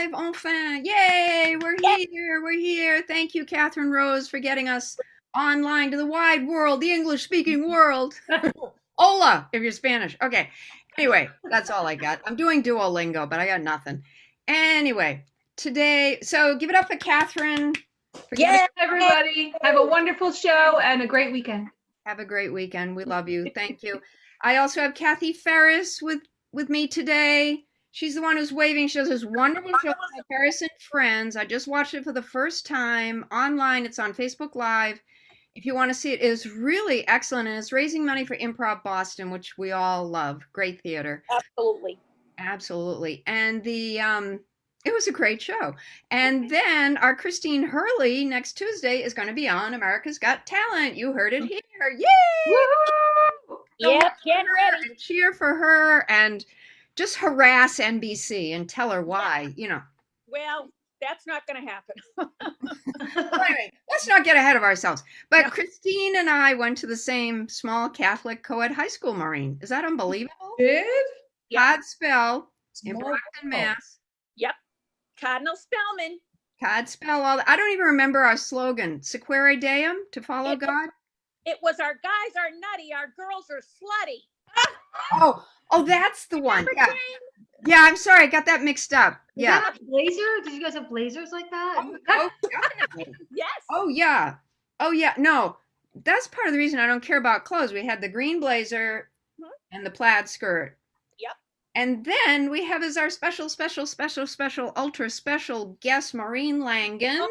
live, enfin! Yay! We're here. Thank you, Catherine Rose, for getting us online to the wide world, the English-speaking world. Hola, if you're Spanish. Okay. Anyway, that's all I got. I'm doing Duolingo, but I got nothing. Anyway, today, so give it up for Catherine. Yeah, everybody. Have a wonderful show and a great weekend. Have a great weekend. We love you. Thank you. I also have Cathy Ferris with me today. She's the one who's waving. She does this wonderful show called Ferris and Friends. I just watched it for the first time online. It's on Facebook Live. If you want to see it, it is really excellent, and it's raising money for Improv Boston, which we all love. Great theater. Absolutely. Absolutely. And it was a great show. And then our Christine Hurley next Tuesday is going to be on America's Got Talent. You heard it here. Yay! Woo-hoo! Yep, get ready. And cheer for her and just harass NBC and tell her why, Well, that's not going to happen. Anyway, let's not get ahead of ourselves. But no. Christine and I went to the same small Catholic co-ed high school, Maureen. Is that unbelievable? Did? Godspell in Brockton, Mass. Yep. Cardinal Spellman. Godspell. I don't even remember our slogan. Sequere Deum, to follow God. It was our guys are nutty, our girls are slutty. Oh, that's the one. Yeah. Yeah, I'm sorry, I got that mixed up. Yeah. Did you have a blazer? Did you guys have blazers like that? Oh, definitely. Yes. Oh yeah. No, that's part of the reason I don't care about clothes. We had the green blazer and the plaid skirt. Yep. And then we have as our special, ultra special guest, Maureen Langan.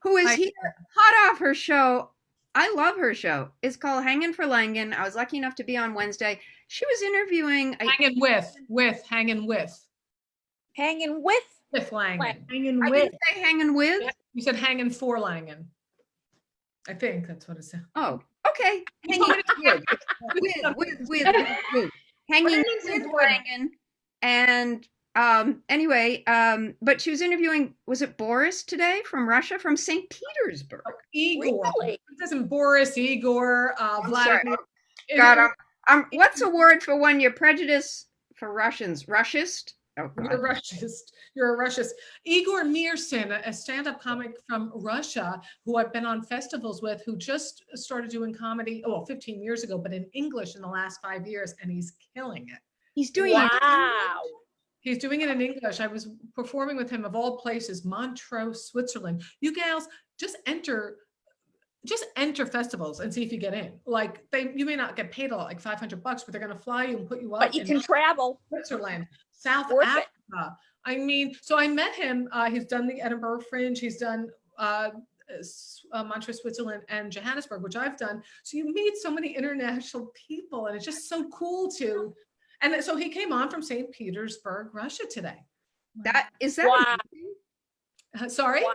Who is here hot off her show. I love her show. It's called Hanging for Langan. I was lucky enough to be on Wednesday. She was interviewing. Hanging with. Hanging with. With Langan. Hanging with. I didn't say hanging with. You said hanging for Langan. I think that's what it said. Oh, okay. Hanging with. Hanging with Langan. And anyway, but she was interviewing, was it Boris today from Russia, from St. Petersburg? Igor. Really? It isn't Boris, Igor, Vladimir. God, what's a word for when you're prejudiced for Russians? Russist? Oh, God. You're a Russist. Igor Mirsin, a stand-up comic from Russia who I've been on festivals with, who just started doing comedy, 15 years ago, but in English in the last 5 years, and he's killing it. He's doing Wow. He's doing it in English. I was performing with him, of all places, Montreux, Switzerland. You gals just enter festivals and see if you get in. Like you may not get paid a lot, like $500, but they're going to fly you and put you up. But you can travel. Switzerland, South Africa. I mean, so I met him. He's done the Edinburgh Fringe. He's done Montreux, Switzerland, and Johannesburg, which I've done. So you meet so many international people, and it's just so cool to. And so he came on from St. Petersburg, Russia today. Wow. Sorry? Wow.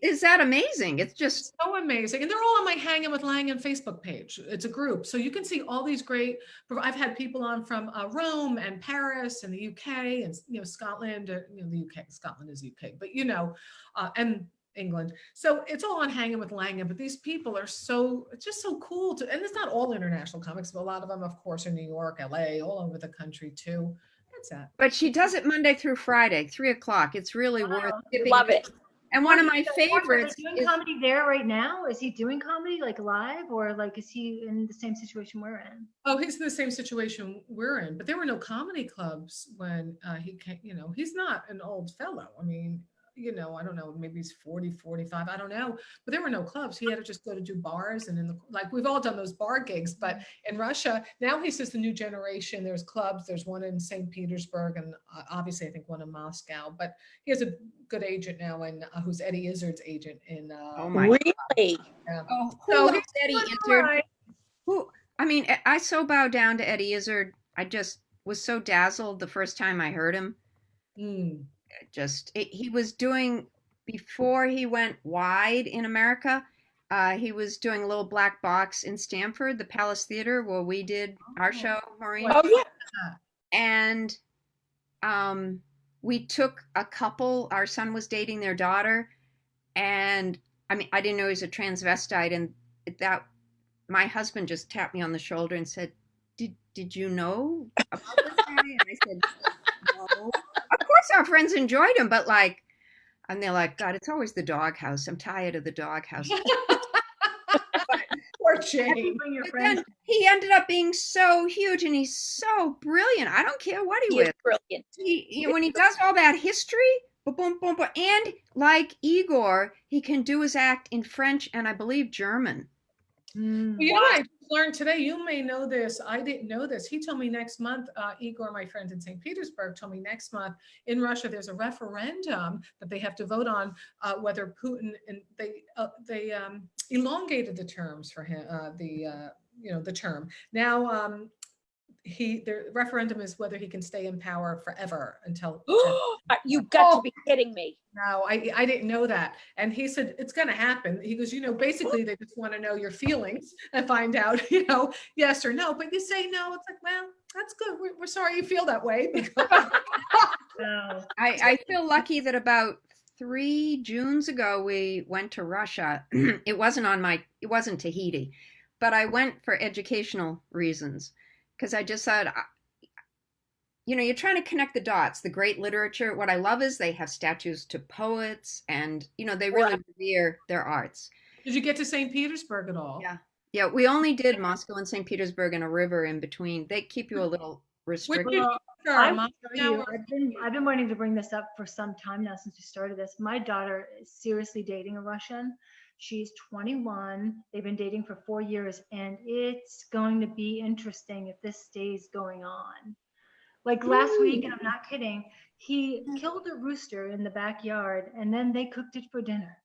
Is that amazing? It's just so amazing. And they're all on my Hanging with Langan Facebook page. It's a group. So you can see all these great, I've had people on from Rome and Paris and the UK and, Scotland, the UK, Scotland is UK, but and England. So it's all on Hanging with Langan, but these people are it's just so cool and it's not all international comics, but a lot of them, of course, are New York, LA, all over the country too. That's it. But she does it Monday through Friday, 3:00. It's really worth it. Love it. And one of my favorites. Is he doing comedy there right now? Is he doing comedy like live, or like is he in the same situation we're in? Oh, he's in the same situation we're in, but there were no comedy clubs when he came. He's not an old fellow. I mean, I don't know, maybe he's 40, 45, I don't know, but there were no clubs. He had to just go to do bars and we've all done those bar gigs, but in Russia, now he says the new generation, there's clubs, there's one in St. Petersburg and obviously I think one in Moscow, but he has a good agent now and who's Eddie Izzard's agent in oh my really? Yeah. Oh, who loves Eddie Izzard? Right. I so bow down to Eddie Izzard. I just was so dazzled the first time I heard him. He was doing, before he went wide in America, he was doing a little black box in Stamford, the Palace Theater, where we did our show, Maureen. Oh, yeah. And we took a couple, our son was dating their daughter, and I didn't know he was a transvestite, and my husband just tapped me on the shoulder and said, did you know about this guy? And I said, friends enjoyed him, but like, and they're like, God, it's always the doghouse. I'm tired of the doghouse. Poor Have Jane. you bring your But friends? then he ended up being so huge, and he's so brilliant. I don't care what he He is wears. brilliant. When he does all that history, boom, boom, boom, boom, and like Igor, he can do his act in French and I believe German. Mm. Well, you know what I just learned today? You may know this. I didn't know this. He told me next month, Igor, my friend in St. Petersburg, told me next month in Russia, there's a referendum that they have to vote on whether Putin, and they elongated the terms for him, the term. Now, the referendum is whether he can stay in power forever until. You got to be kidding me. No, I didn't know that. And he said, it's going to happen. He goes, basically they just want to know your feelings and find out, yes or no. But you say no, it's like, well, that's good. We're sorry you feel that way. Wow. I feel lucky that about 3 Junes ago we went to Russia. It wasn't Tahiti, but I went for educational reasons because I just thought, you're trying to connect the dots. The great literature. What I love is they have statues to poets, and they really revere their arts. Did you get to St. Petersburg at all? Yeah. We only did Moscow and St. Petersburg and a river in between. They keep you a little restricted. Well, I will tell you, Moscow? I've been wanting to bring this up for some time now since we started this. My daughter is seriously dating a Russian. She's 21. They've been dating for 4 years, and it's going to be interesting if this stays going on. Like last week, and I'm not kidding, he killed a rooster in the backyard, and then they cooked it for dinner.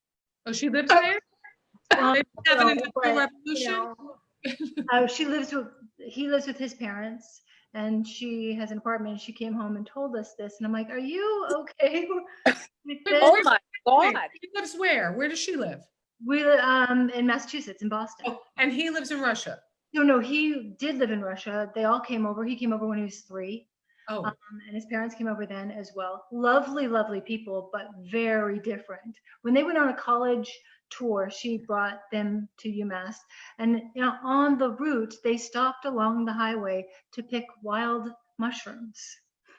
Oh, she lives there? They have an industrial revolution? He lives with his parents, and she has an apartment, and she came home and told us this, and I'm like, are you okay with this? Oh my God. He lives where? Where does she live? We live in Massachusetts, in Boston. Oh, and he lives in Russia. No, he did live in Russia. They all came over. He came over when he was 3. Oh, And his parents came over then as well. Lovely, lovely people, but very different. When they went on a college tour, she brought them to UMass. And on the route, they stopped along the highway to pick wild mushrooms.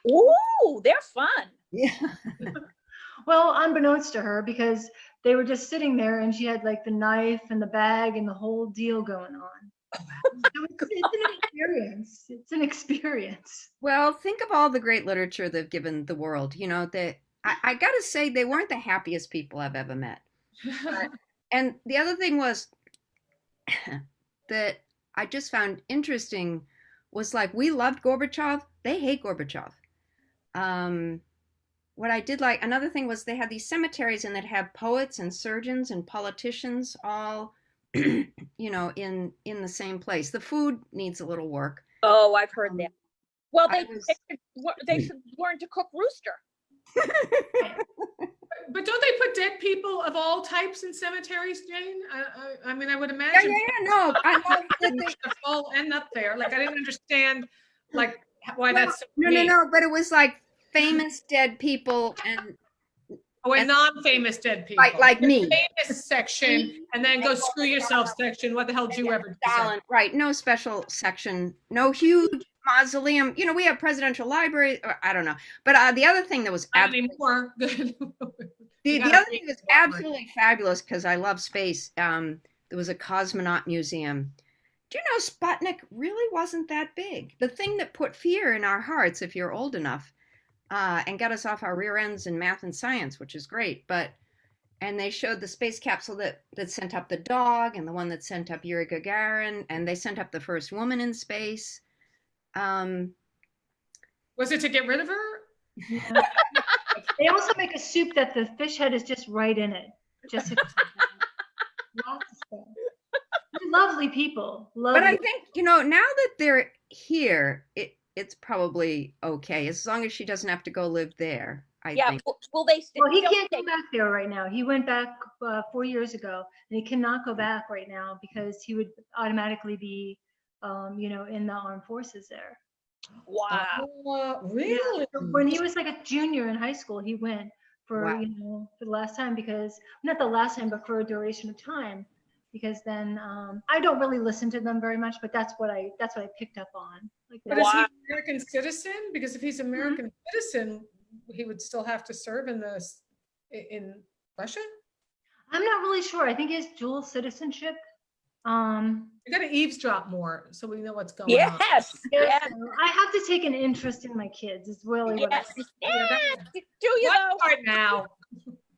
Ooh, they're fun. Yeah. Well, unbeknownst to her, because they were just sitting there and she had like the knife and the bag and the whole deal going on. So it's an experience. It's an experience. Well, think of all the great literature they've given the world. I got to say, they weren't the happiest people I've ever met. And the other thing was that I just found interesting was like, we loved Gorbachev. They hate Gorbachev. What I did like, another thing was they had these cemeteries and they'd have poets and surgeons and politicians all, in the same place. The food needs a little work. Oh, I've heard that. Well, they should learn to cook rooster. but don't they put dead people of all types in cemeteries, Jane? I mean, I would imagine. Yeah, no. I love that they all end up there. Like, I didn't understand, like, why that's so No, but it was like famous dead people and non-famous dead people. like me. Famous section, and then go screw yourself section. What the hell did you ever do? Stalin, right. No special section, no huge mausoleum. We have presidential library. I don't know. But the other thing that was Not anymore. the other thing that was absolutely fabulous, because I love space, there was a cosmonaut museum. Do you know Sputnik really wasn't that big? The thing that put fear in our hearts, if you're old enough, and got us off our rear ends in math and science, which is great. And they showed the space capsule that sent up the dog and the one that sent up Yuri Gagarin, and they sent up the first woman in space. Was it to get rid of her? Yeah. They also make a soup that the fish head is just right in it. Lots of stuff. Lovely people. Lovely. But I think, now that they're here, it's probably okay, as long as she doesn't have to go live there, I think. Will they stay? Well, he can't go back there right now. He went back 4 years ago, and he cannot go back right now because he would automatically be, in the armed forces there. Wow. Really? Yeah. When he was like a junior in high school, he went for, Wow. For the last time, because not the last time, but for a duration of time. Because then I don't really listen to them very much, but that's what I picked up on. Like, But is he an American citizen? Because if he's American citizen, he would still have to serve in Russia? I'm not really sure. I think he has dual citizenship. You got to eavesdrop more so we know what's going on. Yes, Yes, yes, so I have to take an interest in my kids. Is really what yes. Yeah, that- Do you What though? part now?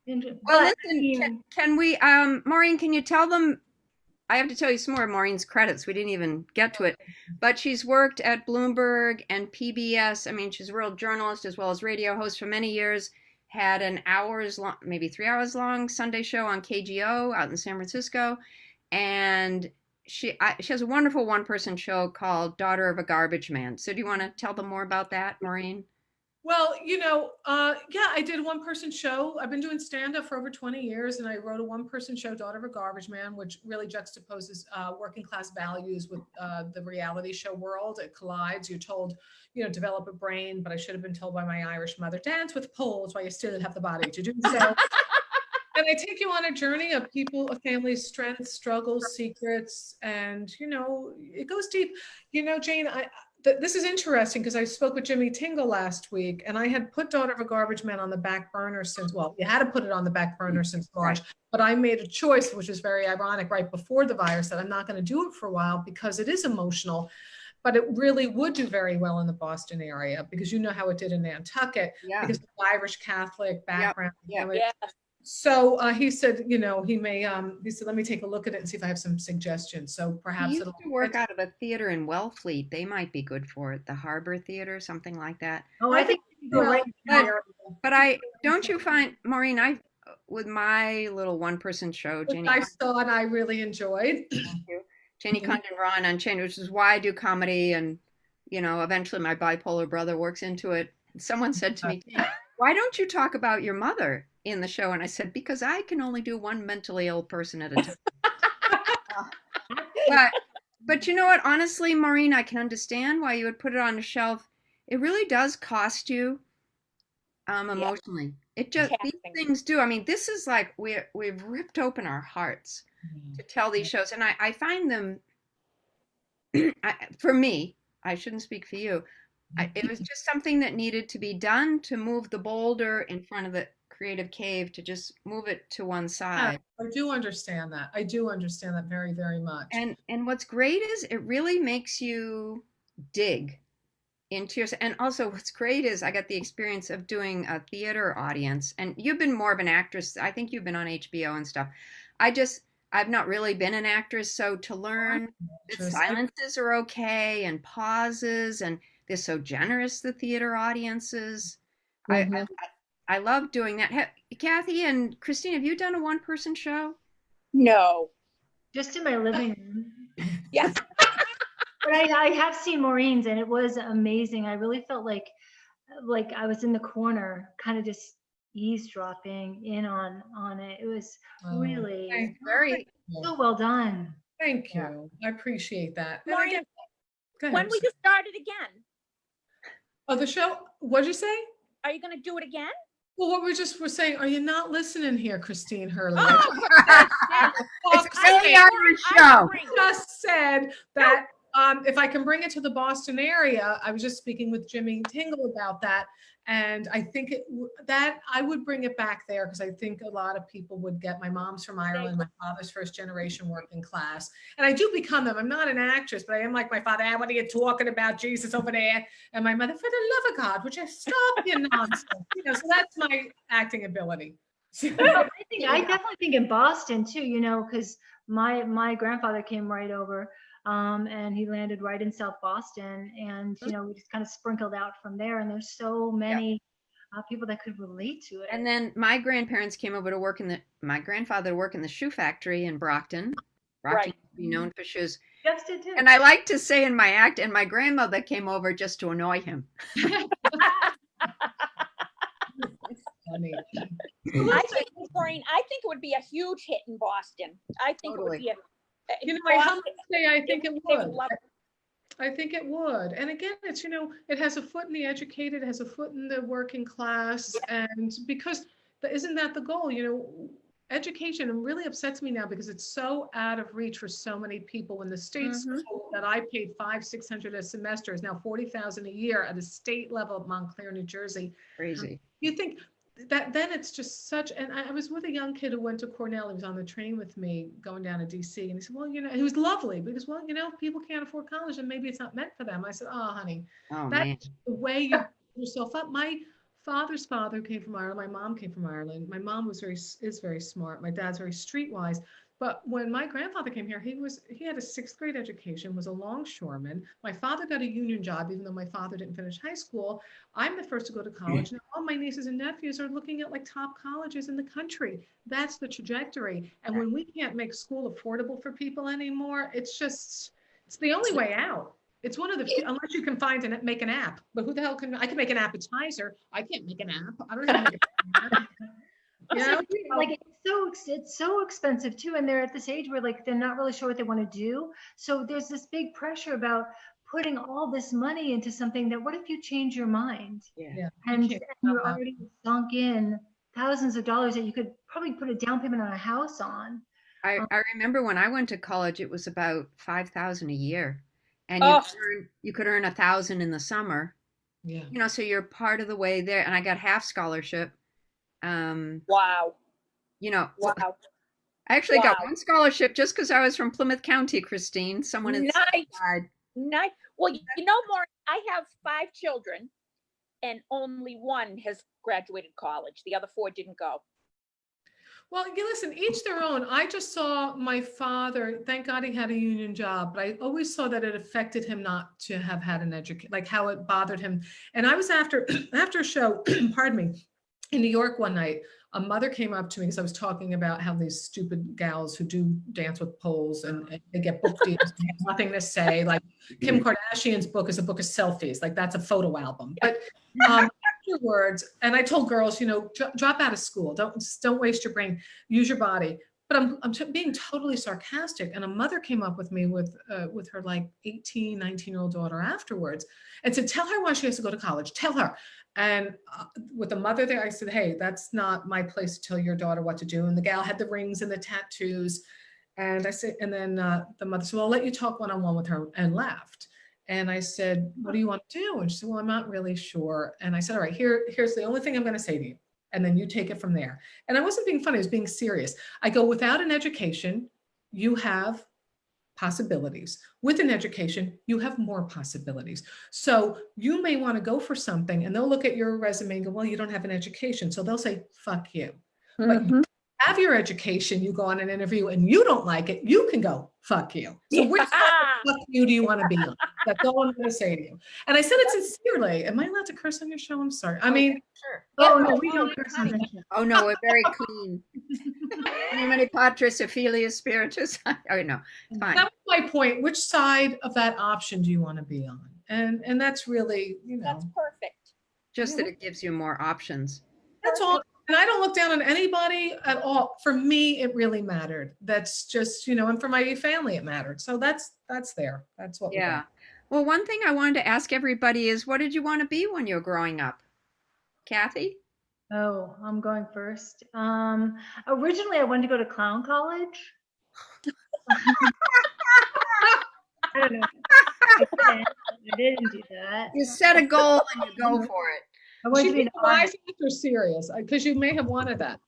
Well, But, listen, can we, Maureen, can you tell them? I have to tell you some more of Maureen's credits. We didn't even get to it, but she's worked at Bloomberg and PBS. I mean, she's a real journalist as well as radio host for many years. Had an hours long, maybe 3 hours long Sunday show on KGO out in San Francisco, and she has a wonderful one-person show called Daughter of a Garbage Man. So do you want to tell them more about that, Maureen? Well, yeah, I did a one-person show. I've been doing stand-up for over 20 years, and I wrote a one-person show, Daughter of a Garbage Man, which really juxtaposes working class values with the reality show world. It collides. You're told, develop a brain, but I should have been told by my Irish mother, dance with poles while you still have the body to do so. And I take you on a journey of people, a family's strengths, struggles, secrets, and it goes deep. Jane, this is interesting because I spoke with Jimmy Tingle last week, and I had put Daughter of a Garbage Man on the back burner since, well, you had to put it on the back burner since March, but I made a choice, which is very ironic, right before the virus, that I'm not going to do it for a while because it is emotional. But it really would do very well in the Boston area because you know how it did in Nantucket, because of the Irish Catholic background. Yeah. So he said, he said, let me take a look at it and see if I have some suggestions. So He perhaps used to work out of a theater in Wellfleet. They might be good for it. The Harbor Theater, something like that. I think you go right there. But don't you find, Maureen, with my little one-person show, which I saw and I really enjoyed. Janie Condon Ron Unchained, which is why I do comedy, and eventually my bipolar brother works into it. Someone said to me, why don't you talk about your mother in the show? And I said, because I can only do one mentally ill person at a time. But you know what? Honestly, Maureen, I can understand why you would put it on the shelf. It really does cost you emotionally. It just, these things do. I mean, this is like we've ripped open our hearts to tell these shows. And I find them, for me, I shouldn't speak for you. It was just something that needed to be done to move the boulder in front of the creative cave, to just move it to one side. I do understand that. I do understand that very, very much. And what's great is it really makes you dig into yourself. And also what's great is I got the experience of doing a theater audience, and you've been more of an actress. I think you've been on HBO and stuff. I've not really been an actress, so to learn that silences are okay and pauses, and they're so generous, the theater audiences. I love doing that. Cathy and Christine, have you done a one-person show? No. Just in my living room. Yes. But I have seen Maureens, and it was amazing. I really felt like I was in the corner, kind of just eavesdropping in on it. It was really so well done. Thank you. I appreciate that. Maureen, when will you start it again? Oh, the show? What'd you say? Are you going to do it again? Well, what we're saying, are you not listening here, Christine Hurley? It's really on your show. I just said that if I can bring it to the Boston area, I was just speaking with Jimmy Tingle about that. And I think that I would bring it back there because I think a lot of people would get. My mom's from Ireland, my father's first generation working class. And I do become them. I'm not an actress, but I am like my father. What are you talking about, Jesus, over there? And my mother, for the love of God, would you stop your nonsense? So that's my acting ability. I definitely think in Boston too, because my grandfather came right over. And he landed right in South Boston, and we just kind of sprinkled out from there. And there's so many people that could relate to it. And then my grandparents came over to work my grandfather worked in the shoe factory in Brockton. Brockton used to be known for shoes. Yes, did too. And I like to say in my act, and my grandmother came over just to annoy him. Funny. I think, Maureen, it would be a huge hit in Boston. I think it would be I have to say, I think it would. I think it would. And again, it's, it has a foot in the educated, it has a foot in the working class. And because isn't that the goal? education really upsets me now because it's so out of reach for so many people. In the state school that I paid $500-600 a semester is now $40,000 a year at a state level at Montclair, New Jersey. Crazy. You think that then it's just such, and I was with a young kid who went to Cornell. He was on the train with me going down to DC, and he said, well, you know, he was lovely because, well, you know, people can't afford college and maybe it's not meant for them. I said, oh, honey, Oh, that's man. the way you put yourself up. My father's father came from Ireland. My mom came from Ireland. My mom is very smart. My dad's very streetwise. But when my grandfather came here, he had a 6th grade education, was a longshoreman. My father got a union job, even though my father didn't finish high school. I'm the first to go to college. Now all my nieces and nephews are looking at like top colleges in the country. That's the trajectory. And when we can't make school affordable for people anymore, it's the only way out. It's one of the few, unless you can find and make an app. But who the hell I can make an appetizer. I can't make an app. I don't know how to make an app. You know? Like it's so expensive too, and they're at this age where like they're not really sure what they want to do. So there's this big pressure about putting all this money into something that what if you change your mind? Yeah. And you're already sunk in thousands of dollars that you could probably put a down payment on a house on. I remember when I went to college, it was about 5,000 a year, and you could earn 1,000 in the summer. Yeah. You know, so you're part of the way there. And I got half scholarship. Wow. You know, Wow. I actually got one scholarship just because I was from Plymouth County, Christine. Someone had said. Nice. Well, you know, Maureen, I have 5 children, and only one has graduated college. The other 4 didn't go. Well, you listen, each their own. I just saw my father, thank God he had a union job, but I always saw that it affected him not to have had an education, like how it bothered him. And I was after a show, pardon me, in New York one night, a mother came up to me because I was talking about how these stupid gals who do dance with poles and they get book deals and have nothing to say. Like Kim Kardashian's book is a book of selfies, like that's a photo album. But afterwards, and I told girls, you know, drop out of school, don't waste your brain, use your body. But I'm being totally sarcastic. And a mother came up with me with her like 18, 19-year-old daughter afterwards and said, tell her why she has to go to college. Tell her. And with the mother there, I said, hey, that's not my place to tell your daughter what to do. And the gal had the rings and the tattoos. And I said, and then the mother said, well, I'll let you talk one-on-one with her, and left. And I said, what do you want to do? And she said, well, I'm not really sure. And I said, all right, here's the only thing I'm going to say to you. And then you take it from there. And I wasn't being funny, I was being serious. I go, without an education, you have possibilities. With an education, you have more possibilities. So you may want to go for something and they'll look at your resume and go, well, you don't have an education. So they'll say, fuck you. But you have your education, you go on an interview and you don't like it, you can go, fuck you. So which fuck you do you want to be on? That's all I'm going to say to you. And I said it sincerely. Am I allowed to curse on your show? I'm sorry. I mean, sure. Oh no, we don't curse on that show. Oh no, we're very clean. Nemine Patris Ophelia Spiritus. Oh no, it's fine. That was my point. Which side of that option do you want to be on? And that's really, you know. That's perfect. Just that it gives you more options. That's all. And I don't look down on anybody at all. For me, it really mattered. That's just, you know, and for my family, it mattered. So that's there. That's what we got. Well, one thing I wanted to ask everybody is, what did you want to be when you were growing up? Kathy? Oh, I'm going first. Originally I wanted to go to clown college. I don't know. I didn't do that. You set a goal and you go for it. I wanted to be an Why artist. is it serious? Because you may have wanted that.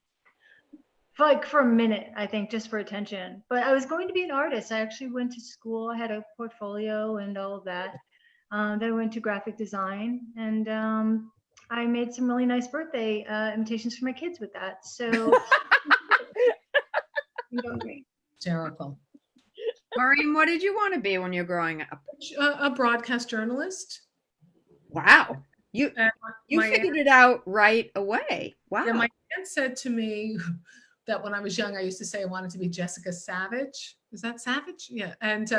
For a minute, I think, just for attention. But I was going to be an artist. I actually went to school. I had a portfolio and all of that. Then I went to graphic design, and I made some really nice birthday invitations for my kids with that. So, Hysterical. Maureen, what did you want to be when you were growing up? A broadcast journalist. Wow. You figured it out right away. Wow. Yeah, my aunt said to me that when I was young, I used to say I wanted to be Jessica Savage. Is that Savage? Yeah. And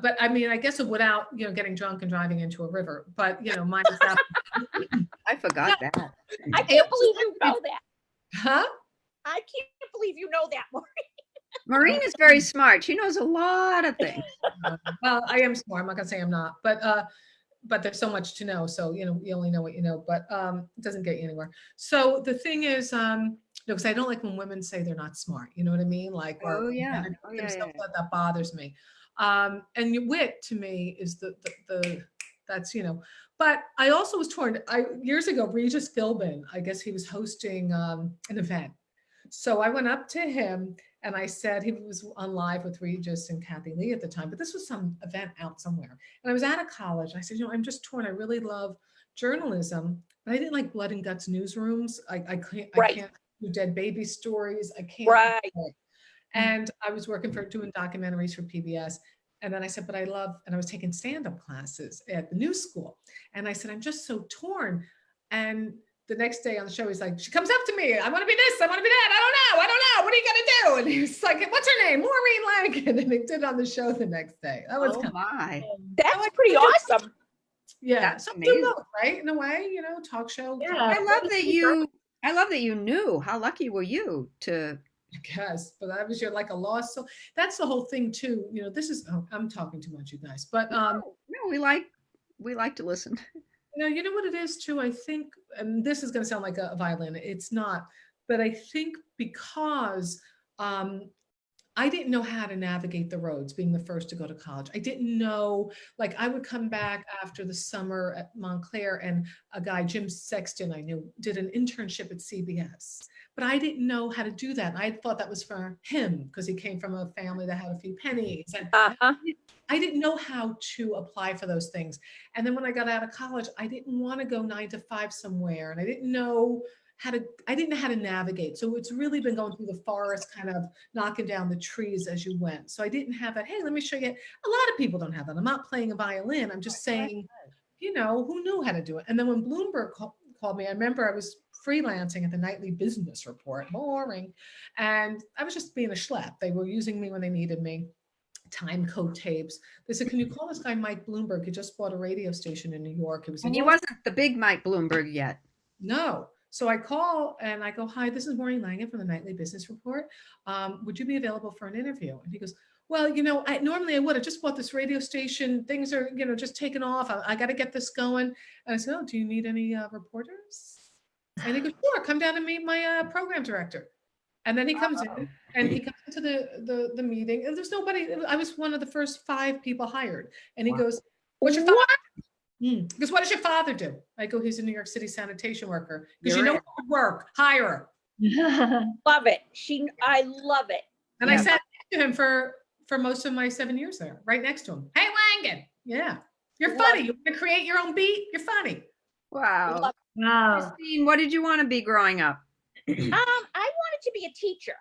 but I mean, I guess it without, you know, getting drunk and driving into a river. But you know, mine is that. I forgot that. I can't believe you know that. Huh? I can't believe you know that, Maureen. Maureen is very smart. She knows a lot of things. Well, I am smart. I'm not gonna say I'm not, but there's so much to know. So, you know, you only know what you know, but it doesn't get you anywhere. So the thing is, because I don't like when women say they're not smart. You know what I mean? Like, Oh or yeah. men Oh yeah. themselves, Yeah. that bothers me. And your wit to me is the that's, but I also was torn. Years ago, Regis Philbin, I guess he was hosting an event. So I went up to him and I said, he was on live with Regis and Kathy Lee at the time, but this was some event out somewhere. And I was out of college. I said, I'm just torn. I really love journalism, but I didn't like blood and guts newsrooms. I Right. can't do dead baby stories. I can't. Right. And I was working doing documentaries for PBS. And then I said, but I love, and I was taking stand-up classes at the new school. And I said, I'm just so torn. And the next day on the show, he's like, she comes up to me. I want to be this. I want to be that. I don't know. What are you going to do? And he's like, what's her name? Maureen Langan. And he did it on the show the next day. That was Oh my. That's pretty awesome. yeah. That's So amazing. do both, right? In a way, talk show. Yeah. I love that you knew. How lucky were you to I guess, but that was like a loss. So that's the whole thing too. This is, I'm talking too much, you guys, but no, we like to listen. you know what it is too. I think, and this is going to sound like a violin. It's not, but I think because I didn't know how to navigate the roads being the first to go to college. I didn't know, like I would come back after the summer at Montclair and a guy, Jim Sexton, I knew, did an internship at CBS, but I didn't know how to do that. I thought that was for him because he came from a family that had a few pennies. And I didn't know how to apply for those things. And then when I got out of college, I didn't want to go 9 to 5 somewhere. And I didn't know how to navigate. So it's really been going through the forest, kind of knocking down the trees as you went. So I didn't have that. Hey, let me show you. A lot of people don't have that. I'm not playing a violin. I'm just saying, who knew how to do it? And then when Bloomberg called me, I remember I was freelancing at the Nightly Business Report, boring. And I was just being a schlep. They were using me when they needed me. Time code tapes. They said, can you call this guy Mike Bloomberg? He just bought a radio station in New York. And he wasn't the big Mike Bloomberg yet. No. So I call and I go, hi, this is Maureen Langan from the Nightly Business Report. Would you be available for an interview? And he goes, well, normally I would. I just bought this radio station. Things are, just taking off. I got to get this going. And I said, oh, do you need any reporters? And he goes, sure, come down and meet my program director. And then he comes in and he comes into the meeting. And there's nobody. I was one of the first 5 people hired. And he goes, what's your father? Because what does your father do? I go, he's a New York City sanitation worker. Because work, hire her. Love it. I love it. And I sat next to him for most of my 7 years there, right next to him. Hey, Langan. Yeah. You're funny. You want to create your own beat? You're funny. Wow. Wow. Christine, what did you want to be growing up? I wanted to be a teacher.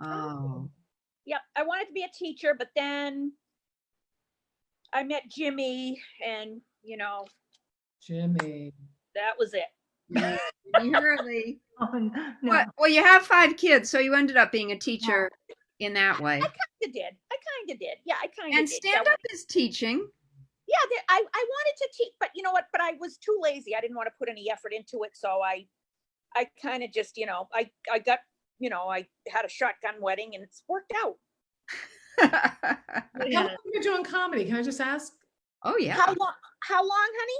Oh. Yep. I wanted to be a teacher, but then I met Jimmy and, Jimmy. that was it. Early. Oh, no. Well, you have 5 kids, so you ended up being a teacher in that way. I kind of did. Yeah, I kind of did. And stand-up is teaching. Yeah, I wanted to teach, but you know what? But I was too lazy. I didn't want to put any effort into it. So I kind of just, I got, I had a shotgun wedding and it's worked out. How long have you been doing comedy? Can I just ask? Oh, yeah. How long, honey?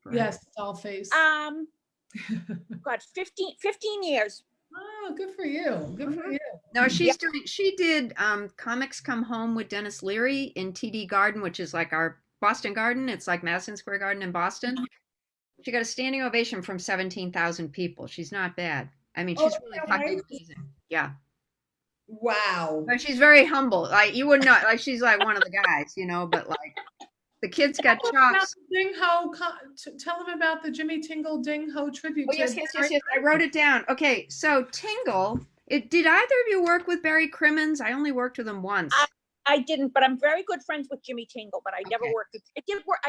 Right. Yes, all face. God, 15 years. Oh, good for you. Good for you. No, she did Comics Come Home with Dennis Leary in TD Garden, which is like our Boston Garden. It's like Madison Square Garden in Boston. She got a standing ovation from 17,000 people. She's not bad. I mean, she's really fucking amazing. Yeah. Wow. But she's very humble. Like you would not like she's like one of the guys, but like the kids got chops. Ding Ho, tell them about the Jimmy Tingle Ding Ho tribute. Oh, yes. I wrote it down. Okay, so Tingle. Did either of you work with Barry Crimmins? I only worked with him once. I didn't, but I'm very good friends with Jimmy Tingle. But I never worked with. I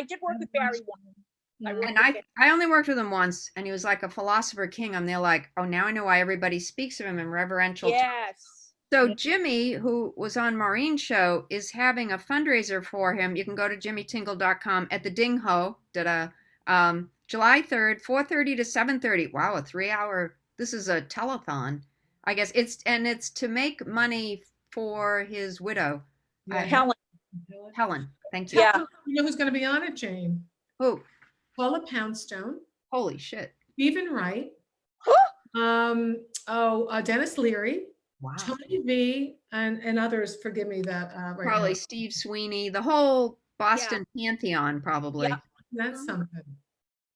did work with Barry once. I only worked with him once, and he was like a philosopher king. And they're like, oh, now I know why everybody speaks of him in reverential terms. Yes. So Jimmy, who was on Maureen's show, is having a fundraiser for him. You can go to jimmytingle.com at the Ding Ho, July 3rd, 4:30 to 7:30. Wow, a 3-hour. This is a telethon. I guess it's to make money for his widow. Helen. Helen, thank you. Yeah. You know who's going to be on it, Jane? Who? Paula Poundstone, Holy shit. Stephen Wright, Dennis Leary, Wow. Tony V, and others. Forgive me that right Probably now. Steve Sweeney, the whole Boston Pantheon, probably. Yeah. That's something.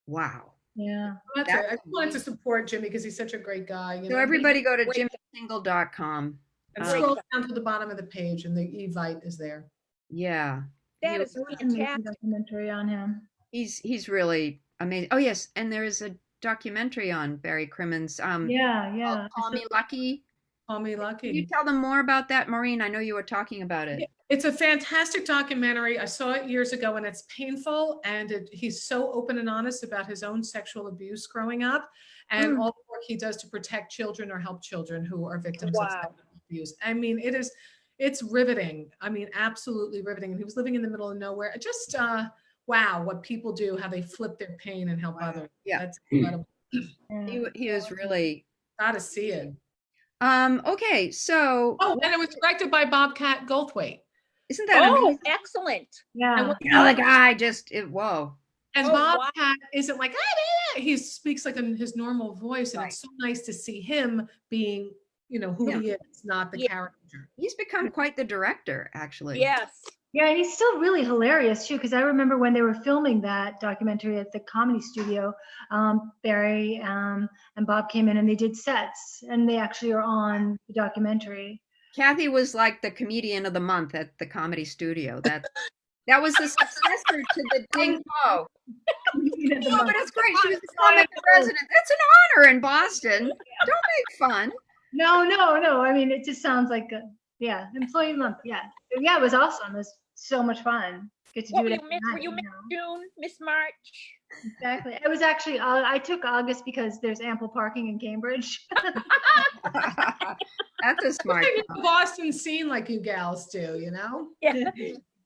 Wow. Yeah. That's it. That's I just wanted to amazing. support Jimmy because he's such a great guy. So everybody go to Great. jimmytingle.com. And Great scroll guy. down to the bottom of the page, and the Evite is there. Yeah. That is There was an amazing fantastic. documentary on him. He's really amazing. Oh yes, and there is a documentary on Barry Crimmins. Yeah, Called yeah. Call Me Lucky. Call me Can you lucky. tell them more about that, Maureen? I know you were talking about it. It's a fantastic documentary. I saw it years ago, and it's painful. And he's so open and honest about his own sexual abuse growing up, and all the work he does to protect children or help children who are victims of Wow. sexual abuse. I mean, it's riveting. I mean, absolutely riveting. And he was living in the middle of nowhere. Just wow, what people do, how they flip their pain and help Wow. others. Yeah. That's incredible. Yeah. He was really Gotta see it. okay, so Oh, and it was directed by Bobcat Goldthwait. isn't that Oh, amazing? excellent. Yeah. You know, the guy just whoa. And Oh, wow. Bobcat isn't like, "Ah, he speaks like in his normal voice. And Right. it's so nice to see him being, who Yeah. he is, not the Yeah. character. He's become quite the director, actually. Yes. Yeah, and he's still really hilarious too, because I remember when they were filming that documentary at the Comedy Studio, Barry and Bob came in and they did sets, and they actually are on the documentary. Cathy was like the comedian of the month at the Comedy Studio. That was the successor to the Ding Ho. No, but it's great. She was the comic resident. That's an honor in Boston. Don't make fun. No. I mean, it just sounds like employee month. Yeah, it was awesome. It was so much fun. Get to What do were it you every miss? Were night, you you Miss know? June, Miss March? Exactly. It was actually I took August because there's ample parking in Cambridge. That's a smart. I know the Boston scene like you gals do, Yeah.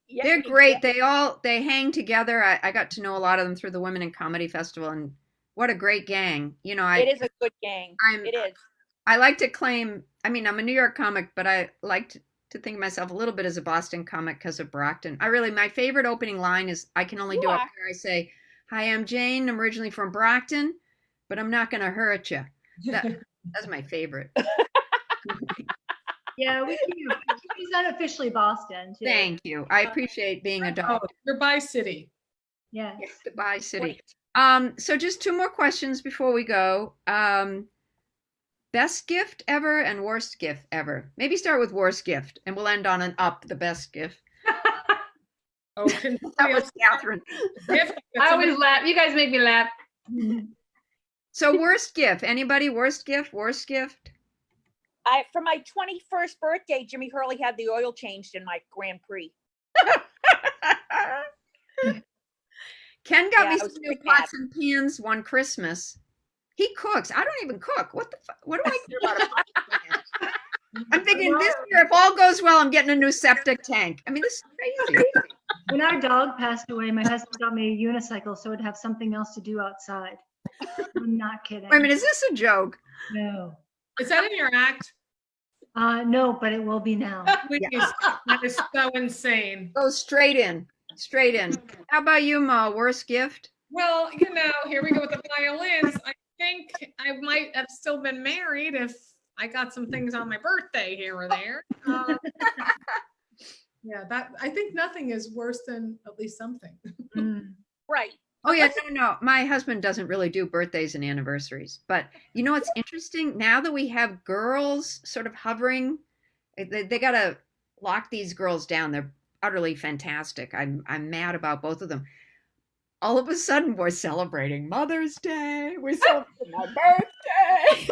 Yeah, They're great. They hang together. I got to know a lot of them through the Women in Comedy Festival, and what a great gang. It is a good gang. It is. I like to claim, I mean, I'm a New York comic, but I like to think of myself a little bit as a Boston comic because of Brockton. My favorite opening line is I can only You do it are. where I say, "Hi, I'm Jane. I'm originally from Brockton, but I'm not going to hurt you." That's my favorite. Yeah, he's unofficially Boston too. Thank you. I appreciate being Oh, adopted. Goodbye City. Yes. Goodbye, city. Great. So just two more questions before we go. Best gift ever and worst gift ever. Maybe start with worst gift, and we'll end on an up. The best gift. Oh, can That was Catherine. I always laugh. You guys make me laugh. So worst gift. Anybody? Worst gift? Worst gift? For my 21st birthday, Jimmy Hurley had the oil changed in my Grand Prix. Ken got Yeah, me I some was new pretty pots and pans one Christmas. He cooks. I don't even cook. What the fuck? What do I do about a pot and pan? I'm thinking this year, if all goes well, I'm getting a new septic tank. I mean, this is crazy. When our dog passed away, my husband got me a unicycle so I'd have something else to do outside. I'm not kidding. Wait a minute, is this a joke? No. Is that in your act? No, but it will be now. Please, that is so insane. Go straight in. Straight in. How about you, Ma? Worst gift? Well, here we go with the violins. I think I might have still been married if I got some things on my birthday here or there. Yeah, I think nothing is worse than at least something. Mm. Right. Oh yeah, no. My husband doesn't really do birthdays and anniversaries. But you know what's interesting? Now that we have girls sort of hovering, they gotta lock these girls down. They're utterly fantastic. I'm mad about both of them. All of a sudden, we're celebrating Mother's Day. We're celebrating my birthday.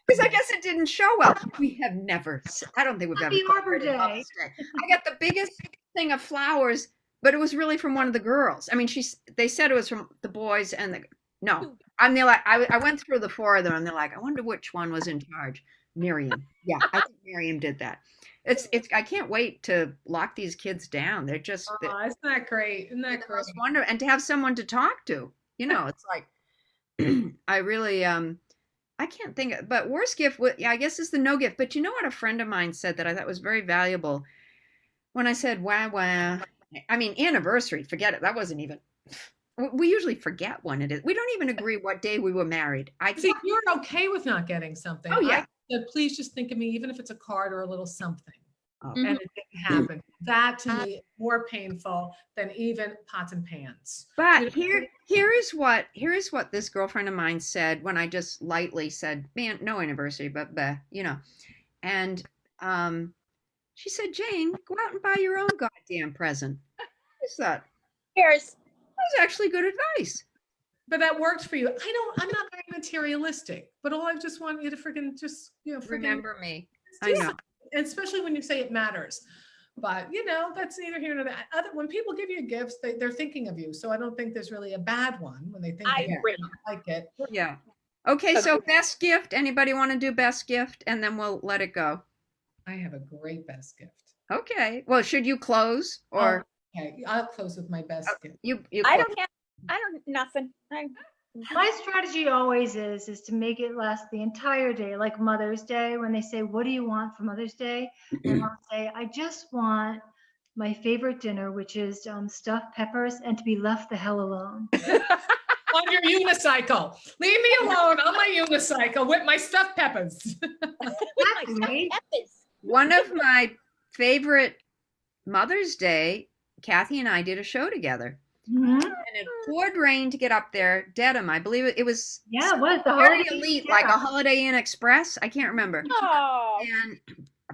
Because I guess it didn't show well. We have never. I don't think we've ever. Happy Arbor celebrated Day. Mother's Day. I got the biggest thing of flowers, but it was really from one of the girls. I mean, they said it was from the boys and no. I went through the four of them, and they're like, I wonder which one was in charge. Miriam. Yeah, I think Miriam did that. It's. I can't wait to lock these kids down. They're just. Oh, isn't that great? Isn't that great? Most wonderful, and to have someone to talk to. It's like I really I can't think of, but worst gift, I guess is the no gift. But you know what a friend of mine said that I thought was very valuable when I said, wow. I mean, anniversary, forget it. That wasn't even, We usually forget when it is. We don't even agree what day we were married. I See, can't. you're okay with not getting something. Oh, yeah. I said, please just think of me, even if it's a card or a little something. Oh. And it didn't happen. That to me is more painful than even pots and pans. But here is what this girlfriend of mine said when I just lightly said, "Man, no anniversary, but and she said, "Jane, go out and buy your own goddamn present." I just thought Here's, that was actually good advice. But that worked for you. I'm not very materialistic, but all I just want you to freaking just, Remember me. do I know. something. And especially when you say it matters. But that's neither here nor there. When people give you gifts, they're thinking of you. So I don't think there's really a bad one when they think I of you. agree. I like it. Yeah. Okay, so best gift. Anybody want to do best gift? And then we'll let it go. I have a great best gift. Okay. Well, should you close or Okay, I'll close with my best gift. you I close. don't, nothing. My strategy always is to make it last the entire day, like Mother's Day, when they say, what do you want for Mother's Day? And I'll say, I just want my favorite dinner, which is stuffed peppers, and to be left the hell alone. On your unicycle. Leave me alone on my unicycle with my stuffed peppers. Right? One of my favorite Mother's Day, Cathy and I did a show together. Mhm. And it poured rain to get up there. Dedham, I believe it was Yeah, what the very Holiday elite, Inn like a Express. Holiday Inn Express. I can't remember. Oh, And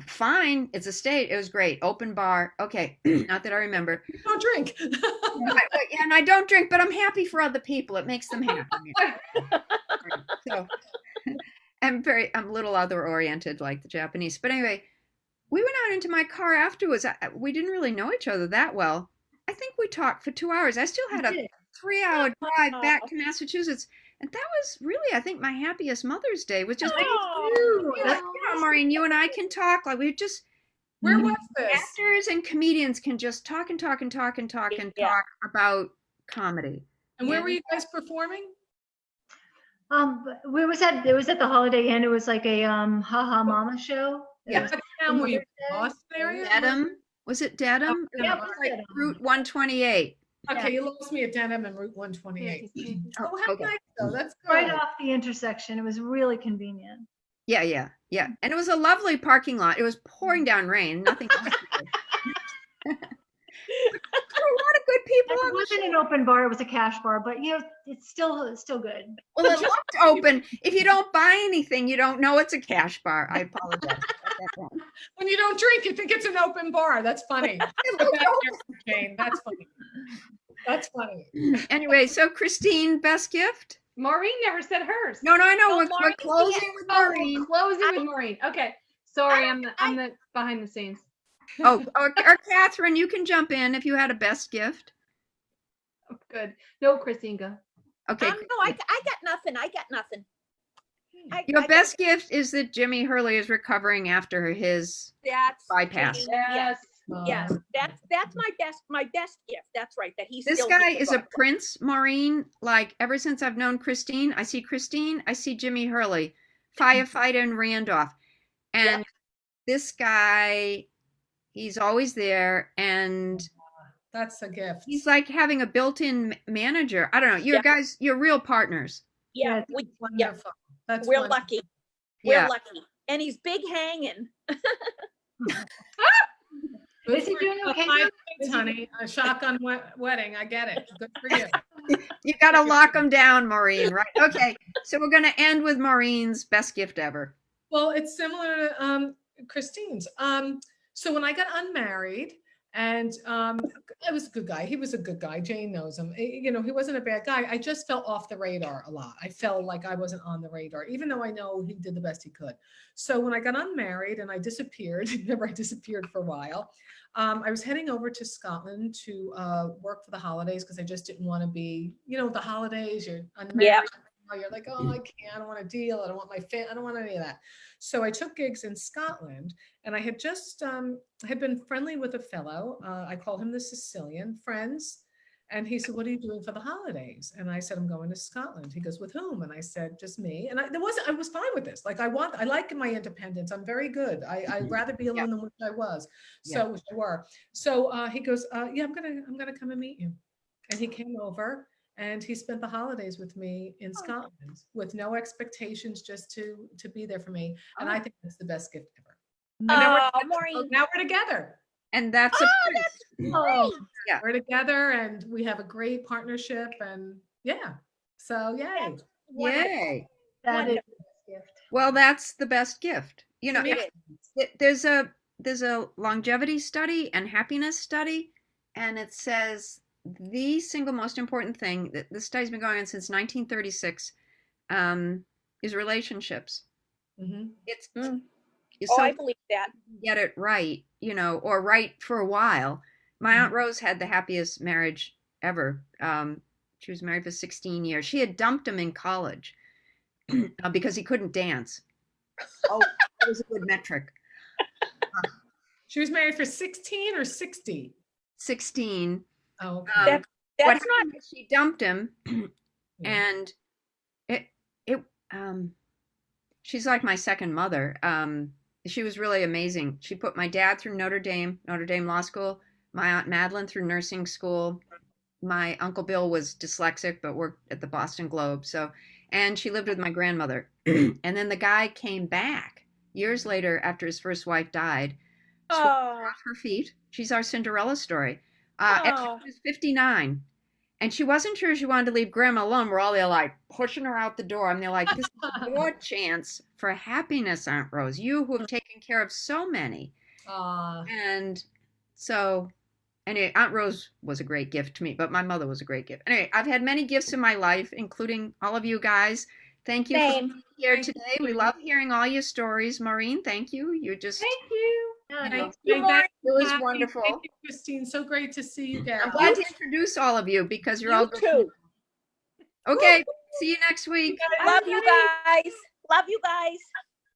fine, it's a state. It was great. Open bar. Okay, not that I remember. Don't drink. And I don't drink, but I'm happy for other people. It makes them happy. So I'm a little other oriented like the Japanese. But anyway, we went out into my car afterwards. We didn't really know each other that well. I think we talked for 2 hours. I still had a 3-hour drive back to Massachusetts. And that was really, I think, my happiest Mother's Day was just, Maureen, you and I can talk. Like we just, Where was this? actors and comedians can just talk and talk and talk and talk and talk about comedy. And where were you guys performing? It was at the Holiday Inn. It was like a Ha Mama show. It Yeah. was What town were you? Mother's Day. Boston area? Dedham? Was it Dedham? Yeah, It was it was like Dedham. Route 128. Okay, you lost me at Denham and Route 128. Oh, how Okay. nice though. That's Right good. off the intersection. It was really convenient. Yeah. And it was a lovely parking lot. It was pouring down rain. Nothing else to do. There were a lot of good people It on the wasn't show. an open bar, it was a cash bar, but it's still good. Well, it looked open. If you don't buy anything, you don't know it's a cash bar. I apologize. I got that wrong. When you don't drink, you think it's an open bar. That's funny. It looked Jane, that's funny. That's funny. open. Anyway, so Christine, best gift? Maureen never said hers. No, I know. Oh, We're Maureen, closing with Oh, Maureen. closing with Maureen. Okay. Sorry, I'm the behind the scenes. Oh, or Catherine, you can jump in if you had a best gift. Oh, good. No, Christine, go. Okay. no, I got nothing. Your best gift is that Jimmy Hurley is recovering after his That's bypass. Yes, yes. Um, That's my best gift. That's right. That he's This still guy here. is a prince, Maureen. Like ever since I've known Christine, I see Jimmy Hurley, firefighter in Randolph. And this guy, he's always there. And That's a gift. he's like having a built-in manager. I don't know. You're real partners. Yeah, Wonderful. That's we're wonderful. lucky. Yeah. We're lucky. And he's big hanging. Is he doing okay? 5 kids, honey. A shotgun wedding. I get it. Good for you. You got to lock them down, Maureen, right? Okay. So we're going to end with Maureen's best gift ever. Well, it's similar to Christine's. So when I got unmarried, and I was a good guy. He was a good guy. Jane knows him. He wasn't a bad guy. I just fell off the radar a lot. I felt like I wasn't on the radar, even though I know he did the best he could. So when I got unmarried and I disappeared, remember I disappeared for a while. I was heading over to Scotland to work for the holidays because I just didn't want to be, the holidays. You're unmarried. Yeah. You're like, oh, I can't. I don't want to deal. I don't want I don't want any of that. So I took gigs in Scotland, and I had just had been friendly with a fellow. I called him the Sicilian, friends. And he said, what are you doing for the holidays? And I said, I'm going to Scotland. He goes, with whom? And I said, just me. And I was fine with this. Like I like my independence. I'm very good. I'd rather be alone than which I was. So which I were. So he goes, yeah, I'm gonna come and meet you. And he came over. and he spent the holidays with me in Scotland with no expectations, just to be there for me. And I think that's the best gift ever. And Oh, Maureen. now we're together. And that's a Oh, prince. that's Oh, great. We're together and we have a great partnership, and yeah. So yay. That's wonderful. Yay. that is Wonderful. the best gift. Well, that's the best gift. You know, To me, It is. there's a longevity study and happiness study, and it says the single most important thing that this study's been going on since 1936 is relationships. Mhm. It's Mm. it's Oh, so I believe that. get it right, you know, or right for a while. My Aunt Rose had the happiest marriage ever. She was married for 16 years. She had dumped him in college because he couldn't dance. Oh, that was a good metric. She was married for 16 or 60. 16. Oh, okay. Um, That's what not happened is she dumped him, Yeah. and it she's like my second mother. She was really amazing. She put my dad through Notre Dame Law School, my Aunt Madeline through nursing school. My Uncle Bill was dyslexic but worked at the Boston Globe. So, and she lived with my grandmother. And then the guy came back years later after his first wife died, swept her oh, off her feet. She's our Cinderella story. And oh. she was 59. And she wasn't sure she wanted to leave grandma alone. We're all there like pushing her out the door. And they're like, this is your chance for happiness, Aunt Rose. You who have taken care of so many. And so, anyway, Aunt Rose was a great gift to me, but my mother was a great gift. Anyway, I've had many gifts in my life, including all of you guys. Thank you for Same. being here Thank today. you. We love hearing all your stories. Maureen, thank you. You're just, Thank you. Yeah, you know, Thank you, you. Maureen. it was Kathy. wonderful. Thank you, Christine. So great to see you I'm guys. glad to introduce all of you because you're all You good. too. Okay, see you next week. Love you guys. Love you guys.